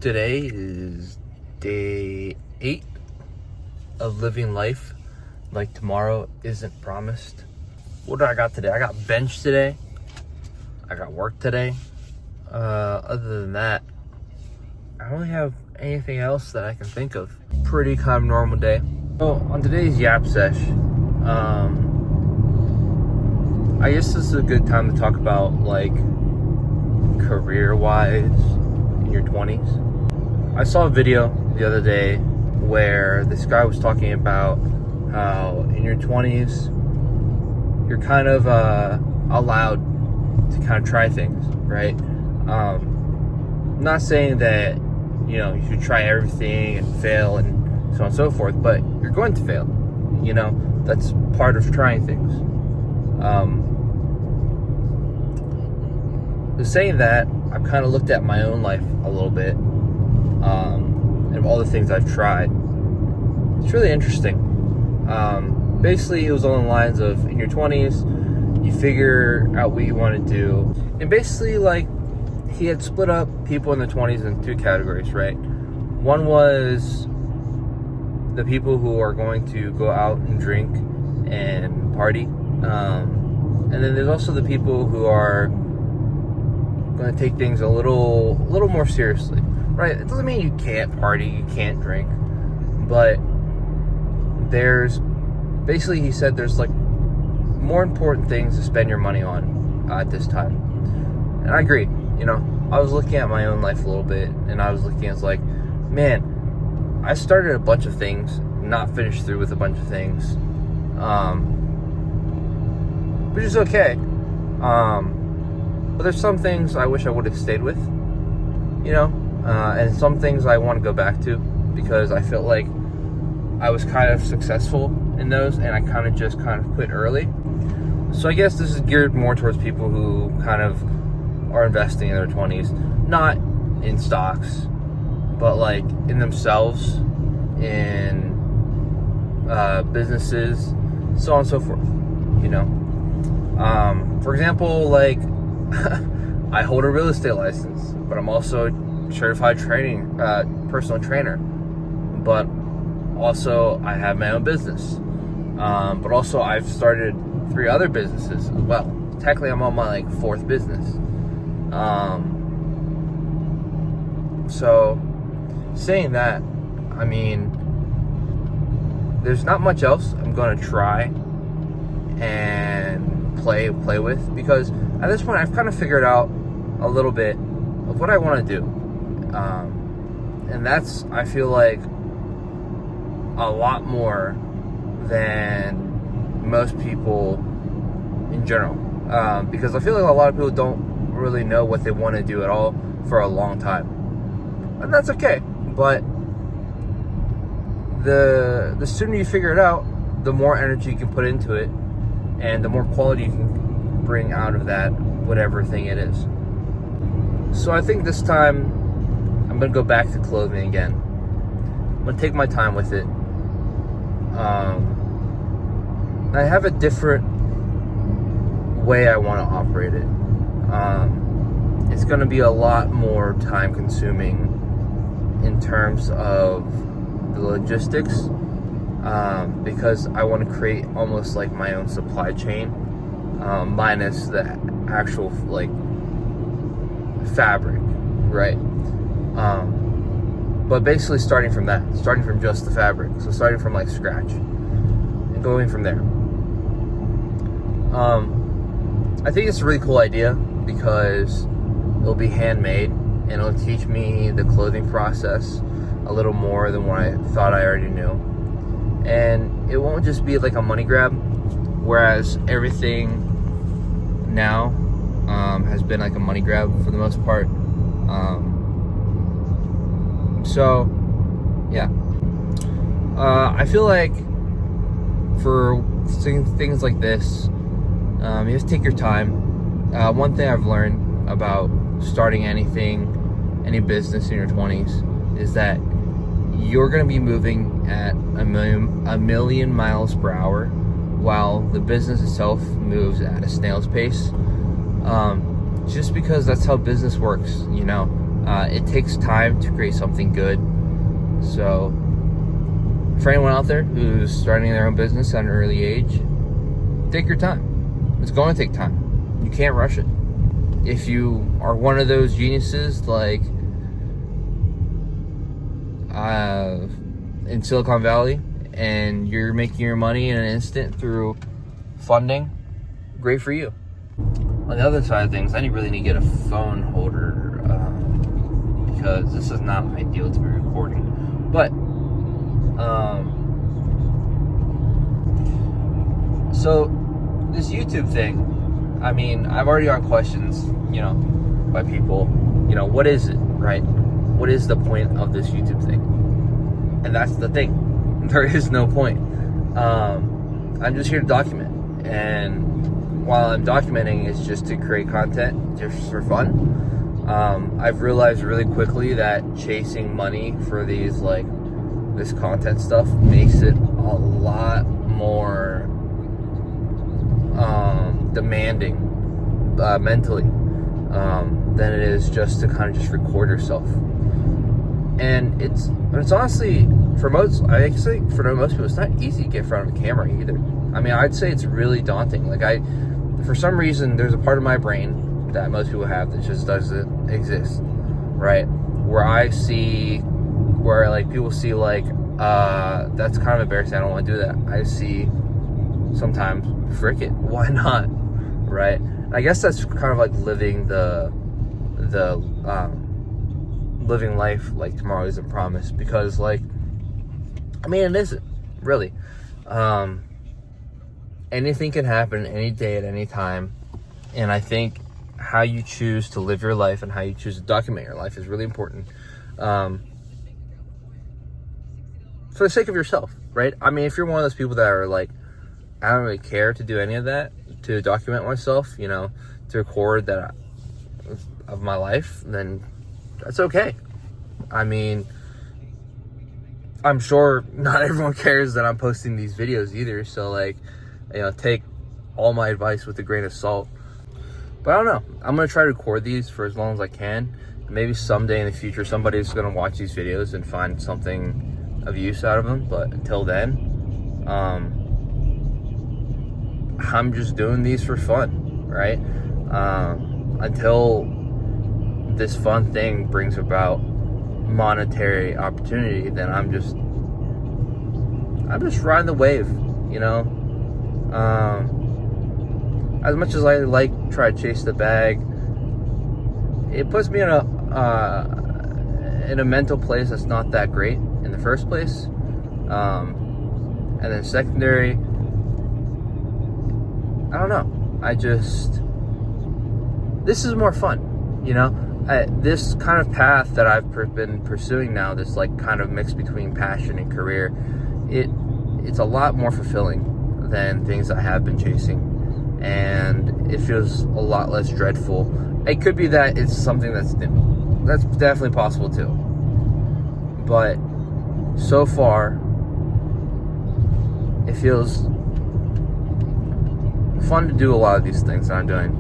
Today is day 8 of living life like tomorrow isn't promised. What do I got today? I got bench today. I got work today. Other than that, I don't really have anything else that I can think of. Pretty kind of normal day. So on today's Yap Sesh, I guess this is a good time to talk about like career-wise in your 20s. I saw a video the other day where this guy was talking about how in your 20s you're kind of allowed to kind of try things, right? I'm not saying that you should try everything and fail and so on and so forth, but you're going to fail. That's part of trying things. Saying that, I've kind of looked at my own life a little bit, and of all the things I've tried. It's really interesting. Basically, it was along the lines of in your 20s, you figure out what you want to do, and basically, like, he had split up people in the 20s in 2 categories, right? One was the people who are going to go out and drink and party, and then there's also the people who are going to take things a little more seriously, right? It doesn't mean you can't party, you can't drink, but there's basically, he said, there's like more important things to spend your money on at this time. And I agree. I was looking at my own life a little bit, and I was looking as like, man, I started a bunch of things, not finished through with a bunch of things, which is okay. But there's some things I wish I would have stayed with, and some things I want to go back to because I felt like I was kind of successful in those, and I kind of quit early. So I guess this is geared more towards people who kind of are investing in their 20s, not in stocks, but like in themselves, in businesses, so on and so forth. For example, like I hold a real estate license, but I'm also a certified personal trainer. But also I have my own business. But also I've started 3 other businesses as well. Technically, I'm on my 4th business. So saying that, I mean, there's not much else I'm going to try and play with, because at this point I've kind of figured out a little bit of what I want to do, and that's, I feel like, a lot more than most people in general, because I feel like a lot of people don't really know what they want to do at all for a long time, and that's okay. But the sooner you figure it out, the more energy you can put into it, and the more quality you can bring out of that, whatever thing it is. So I think this time I'm going to go back to clothing again. I'm going to take my time with it. I have a different way I want to operate it. It's going to be a lot more time consuming in terms of the logistics, because I want to create almost like my own supply chain, minus the actual fabric, right? But basically starting from just the fabric, so starting from scratch and going from there. I think it's a really cool idea because it'll be handmade and it'll teach me the clothing process a little more than what I thought I already knew. And it won't just be like a money grab, whereas everything now has been like a money grab for the most part. So yeah, I feel like for things like this, you have to take your time. One thing I've learned about starting any business in your 20s is that you're going to be moving at a million miles per hour, while the business itself moves at a snail's pace. Just because that's how business works, It takes time to create something good. So for anyone out there who's starting their own business at an early age, take your time. It's going to take time. You can't rush it. If you are one of those geniuses like in Silicon Valley and you're making your money in an instant through funding, great for you. On the other side of things, I really need to get a phone holder because this is not ideal to be recording. But so this YouTube thing, I mean, I've already gotten questions, by people, what is it, right? What is the point of this YouTube thing? And that's the thing. There is no point. I'm just here to document. And while I'm documenting, it's just to create content just for fun. I've realized really quickly that chasing money for these, this content stuff makes it a lot more demanding mentally than it is just to kind of just record yourself. And it's honestly, for most people, it's not easy to get in front of a camera either. I mean, I'd say it's really daunting. For some reason, there's a part of my brain that most people have that just doesn't exist, right? Where people see that's kind of embarrassing, I don't want to do that. I see sometimes, frick it, why not, right? And I guess that's kind of like living living life like tomorrow isn't promised, because it isn't really. Anything can happen any day at any time, and I think how you choose to live your life and how you choose to document your life is really important, for the sake of yourself, right? I mean, if you're one of those people that are I don't really care to do any of that, to document myself, to record that of my life, then that's okay. I mean, I'm sure not everyone cares that I'm posting these videos either, so take all my advice with a grain of salt. But I don't know, I'm gonna try to record these for as long as I can. Maybe someday in the future somebody's gonna watch these videos and find something of use out of them, but until then, I'm just doing these for fun, right? Until this fun thing brings about monetary opportunity, then I'm just riding the wave, as much as I try to chase the bag, it puts me in a mental place that's not that great in the first place, and then secondary, I don't know, this is more fun, this kind of path that I've been pursuing now, this kind of mix between passion and career, it's a lot more fulfilling than things I have been chasing, and it feels a lot less dreadful. It could be that it's something that's new. That's definitely possible too, but so far it feels fun to do a lot of these things that I'm doing,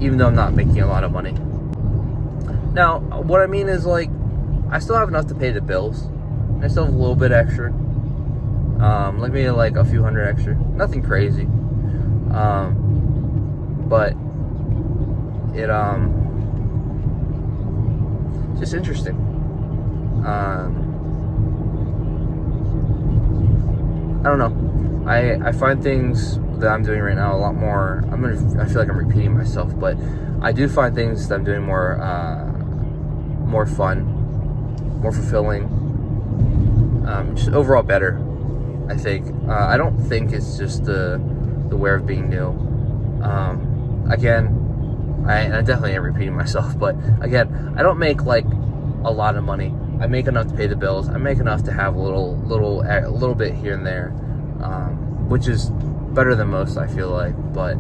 even though I'm not making a lot of money. Now, what I mean is, I still have enough to pay the bills. I still have a little bit extra. Maybe a few hundred extra. Nothing crazy. But it's just interesting. I don't know. I find things that I'm doing right now a lot more. I feel like I'm repeating myself, but I do find things that I'm doing more fun, more fulfilling, just overall better, I think. I don't think it's just the way of being new. Again, I definitely am repeating myself, but again, I don't make a lot of money. I make enough to pay the bills. I make enough to have a little bit here and there, which is better than most, I feel like. But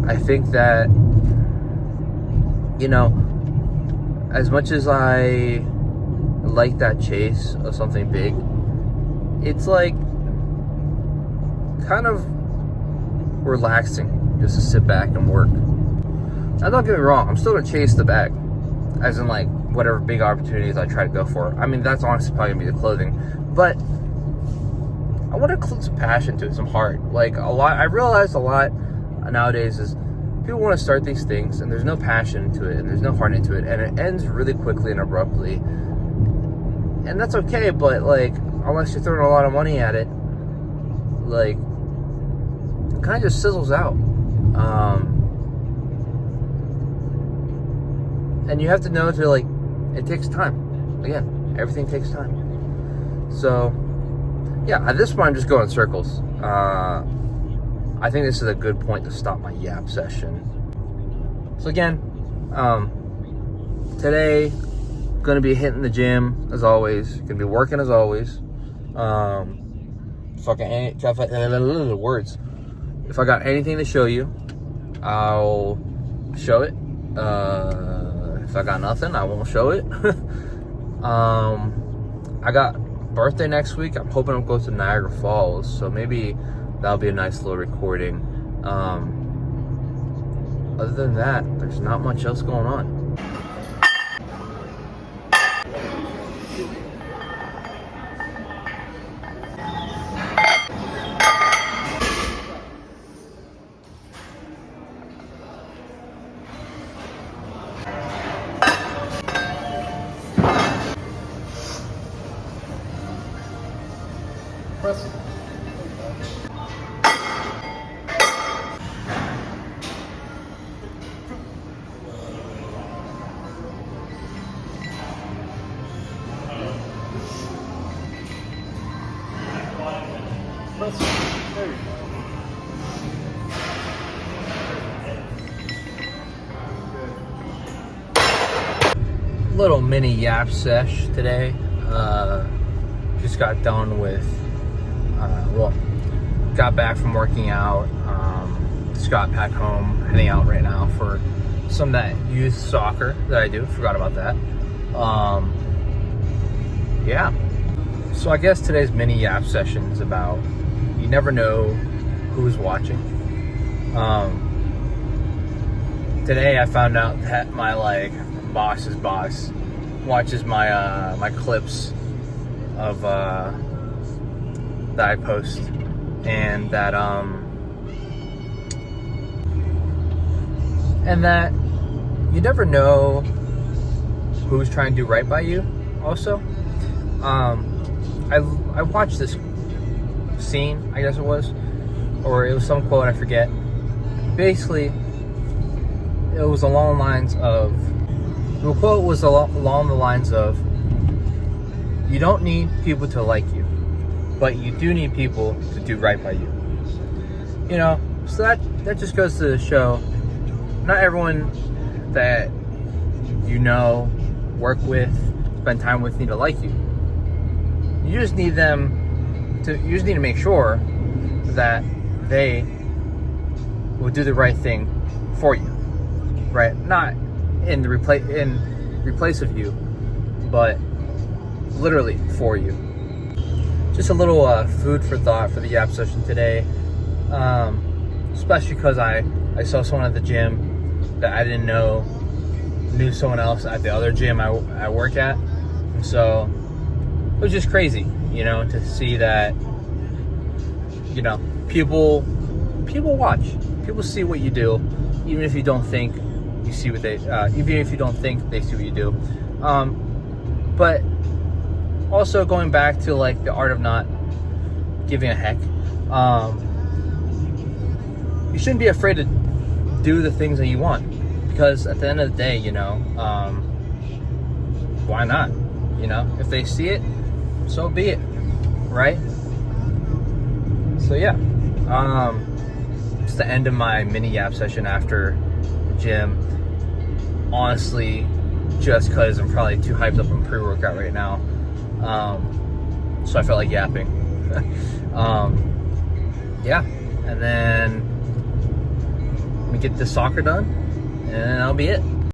I think that, as much as I like that chase of something big, it's kind of relaxing just to sit back and work. Now, don't get me wrong, I'm still gonna chase the bag, as in like whatever big opportunities I try to go for. I mean, that's honestly probably gonna be the clothing, but I want to include some passion to it, some heart. Like I realize a lot nowadays is people want to start these things and there's no passion into it and there's no heart into it, and it ends really quickly and abruptly. And that's okay, but like, unless you're throwing a lot of money at it, like, it kind of just sizzles out. And you have to know to, like, it takes time. Again, everything takes time. So, yeah, at this point, I'm just going in circles. I think this is a good point to stop my yap session. So again, today, gonna be hitting the gym as always. Gonna be working as always. Words. If I got anything to show you, I'll show it. If I got nothing, I won't show it. I got birthday next week. I'm hoping I'll go to Niagara Falls, so maybe that'll be a nice little recording. Other than that, there's not much else going on. Press it. Press it. There you go. Little mini yap sesh today. Just got done with, got back from working out. Just got back home, heading out right now for some of that youth soccer that I do. Forgot about that. Yeah. So I guess today's mini yap session is about, you never know who's watching. Today I found out that my boss's boss watches my my clips of that I post, and that you never know who's trying to do right by you. Also, I watched this scene, I guess it was, or it was some quote, I forget. Basically, it was along the lines of, the quote was along the lines of, you don't need people to like you, but you do need people to do right by you. You know, so that just goes to show, not everyone that you know, work with, spend time with, need to like you. You just need you just need to make sure that they will do the right thing for you, right? Not in replace of you, but literally for you. Just a little food for thought for the yap session today, especially because I saw someone at the gym that I didn't know knew someone else at the other gym I work at, and so it was just crazy, you know, to see that, you know, people watch, people see what you do, even if you don't think you see what they, even if you don't think they see what you do. But also going back to like the art of not giving a heck, you shouldn't be afraid to do the things that you want, because at the end of the day, you know, why not? You know, if they see it, so be it, right? So yeah, it's the end of my mini yap session after the gym. Honestly, just because I'm probably too hyped up on pre-workout right now, so I felt like yapping. Yeah, and then let me get this soccer done, and that'll be it.